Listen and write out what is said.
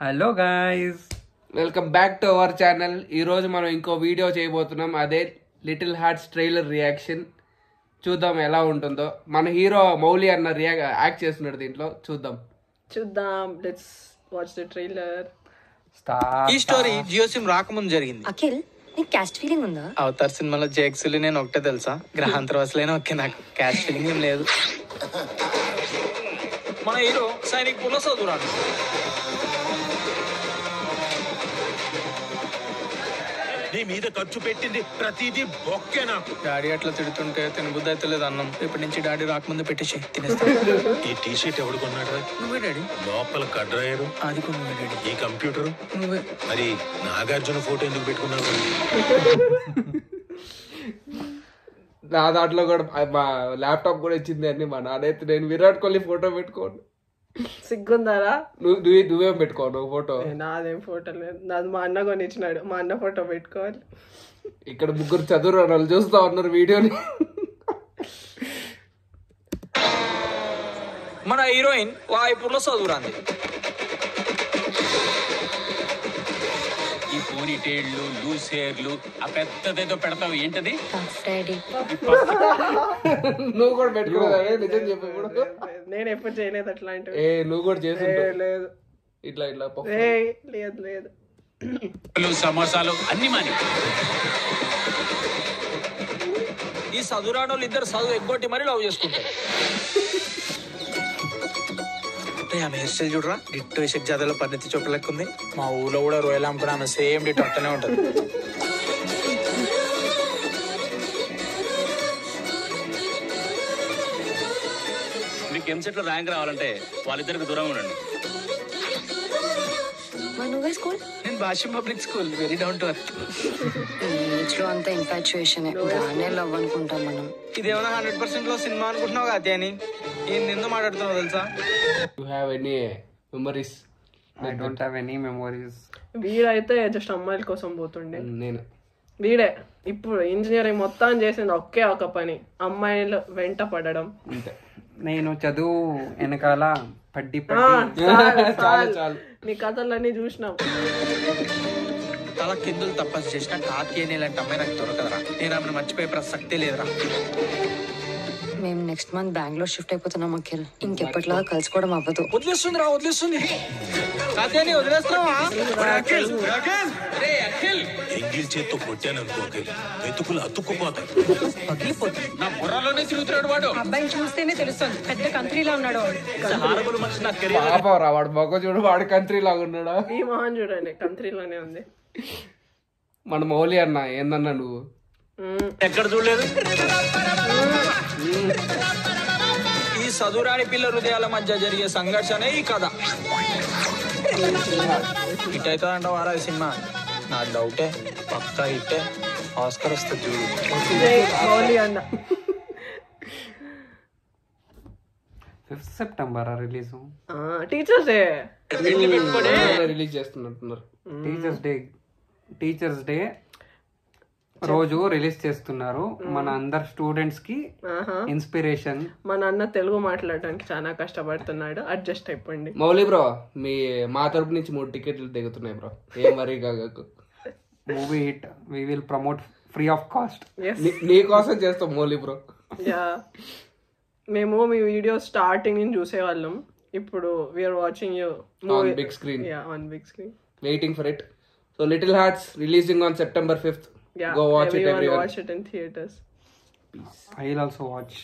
Hello guys, welcome back to our channel. ఈరోజు మనం ఇంకో వీడియో చేయబోతున్నాం. అదే లిటిల్ హార్ట్స్ ట్రైలర్ రియాక్షన్. చూద్దాం ఎలా ఉంటుందో. మన హీరో మౌలి అన్న యాక్ట్ చేస్తున్నాడు దీంట్లో. చూద్దాం. Let's watch the trailer. ఈ స్టోరీ జియో సిమ్ రాకముందు జరిగింది. అఖిల్, నీకు క్యాస్ట్ ఫీలింగ్ ఉందా? అవతార్ సినిమాలో జేక్సులు నేను ఒకటే తెలుసా, గ్రహాంతరవాసులైనా ఓకే, నాకు క్యాస్ట్ ఫీలింగ్ ఏం లేదు. మన హీరో సైనిక్ పూర్లో చదువురాడు. నీ మీద ఖర్చు పెట్టింది ప్రతిదీ బొక్కే. నాకు డాడీ అట్లా తిడుతుంటే తినబుద్ధి అయితే లేదు అన్నం. ఇప్పటి నుంచి డాడీ రాకముందు పెట్టేసి తినేస్తాను. ఈ టీ షర్ట్ ఎవడు కొన్నాడు? నువ్వే డాడీ. లోపల కడ్రాయరు అది కూడా నువ్వే డాడీ. ఈ కంప్యూటర్ నువ్వే. మరి నాగార్జున ఫోటో ఎందుకు పెట్టుకున్నావు? నా దాంట్లో కూడా మా ల్యాప్టాప్ కూడా ఇచ్చింది అన్ని. మా నాన్నైతే నేను విరాట్ కోహ్లీ ఫోటో పెట్టుకోను. సిగ్గుందారా? నువ్వేం పెట్టుకోను ఫోటో? నాదేం ఫోటో లేదు, నాది మా అన్న కొని ఇచ్చినాడు. మా అన్న ఫోటో పెట్టుకోవాలి. ఇక్కడ ముగ్గురు చదువు వాళ్ళు చూస్తా ఉన్నారు వీడియోని. మన హీరోయిన్ వాయిపూర్లో చదువురాంది. ఈ పోనీ టేళ్లు, లూస్ హెయిర్లు, ఆ పెద్దదేదో పెడతావు ఏంటది? నువ్వు కూడా పెట్టుకున్నావు? నిజం చెప్పు. నేను ఎప్పుడు చేయలేదు అట్లాంటివి. నువ్వు కూడా చేసి లేదు. ఇట్లా ఇట్లా లేదు లేదు. సమోసాలు అన్ని మాని. ఈ చదువురాని వాళ్ళు ఇద్దరు చదువు ఎగ్గొట్టి మరీ లవ్ చేసుకుంటారు. ఆమె హెయిర్ స్టైల్ చూడరా, డిట్టో విషక్ జాతరలో పరిణితి చోట్ల లెక్క ఉంది. మా ఊళ్ళో కూడా రోయల్ అమ్ముకుని ఆమె సేమ్ డిట్టో అట్టనే ఉంటుంది. మీకు ఎంసెట్ లో ర్యాంక్ రావాలంటే వాళ్ళిద్దరికి దూరంగా ఉండండి. నేను Bhashyam public school, very down to earth. అంత ఇన్ఫాచ్యుయేషన్, దాన్నే లవ్ అనుకుంటాం మనం. ఇదేమన్నా 100% లో సినిమా అనుకుంటున్నావు కదా అని ఏం నిందో మాట్లాడుతున్నావు తెలుసా? You have any memories? I don't have any memories. వీడైతే జస్ట్ అమ్మాయిల కోసం పోతుండే. నేను వీడే ఇప్పుడు ఇంజనీరింగ్ మొత్తం చేసింది ఒకే ఒక పని, అమ్మాయిలు వెంట పడడం. నేను చదువు వెనకాల పడ్డి చాలు. నీ కథలన్నీ చూసినాం. తల కిందులు తపస్సు చేసిన కాకి అని ఇలాంటి అమ్మాయి నాకు దొరకదరా. నేను ఆమెను మర్చిపోయే ప్రసక్తే లేదురా. మేము నెక్స్ట్ మంత్ బెంగళూరు షిఫ్ట్ అయిపోతున్నాం అఖిల్. ఇంకెప్పటిలాగా కలుసుకోవడం అవ్వదు. వదిలేస్తుందిరా, వదిలేస్తుంది. కాకి వదిలేస్తున్నావా? ఎంగిల్ చేత్తో కొట్టాననుకోక వెతుకులు అతుక్కుపోతాయి. నా బుర్రలోనే తిరుగుతున్నాడు వాడు. అబ్బాయిని చూస్తేనే తెలుస్తుంది పెద్ద కంట్రీలో ఉన్నాడు. హారబుల్ మనిషి నాకు తెలియదు. పాపరా వాడు మొక్క చూడు, వాడు కంట్రీ లాగా ఉన్నాడా? ఈ మొహన్ చూడండి, కంట్రీలోనే ఉంది. మన మౌలి అన్న ఏందన్నా నువ్వు ఎక్కడ చూడలేదు. ఈ చదువురాని పిల్ల హృదయాల మధ్య జరిగే సంఘర్షణ ఈ కథ. హిట్ అవుతుంది అంటావారా ఈ సినిమా? నా డౌటే, పక్కా హిట్టే. ఆస్కర్ వస్తుంది చూడు. అన్న 5th September release. Teachers day release చేస్తున్నట్టున్నారు. టీచర్స్ డే రోజు రిలీజ్ చేస్తున్నారు. మన అందరు స్టూడెంట్స్ కి ఇన్స్పిరేషన్. మా నాన్న తెలుగు మాట్లాడడానికి చాలా కష్టపడుతున్నాడు, అడ్జస్ట్ అయిపోండి. మౌలి బ్రో, మా తరపు నుంచి 3 టికెట్లు దిగుతున్నాయి బ్రో, ఏం వరీ కాకు. Movie hit, we will promote free of cost. నీ కోసం చేస్తాం మౌలి బ్రో. యా, మేము మీ వీడియో స్టార్టింగ్ నుంచి చూసేవాళ్ళం. ఇప్పుడు we are watching you on big screen. Yeah, on big screen. Waiting for it. So little hearts releasing on September 5th. Yeah, Go watch it, everyone everyone. watch it in theaters. I will also watch.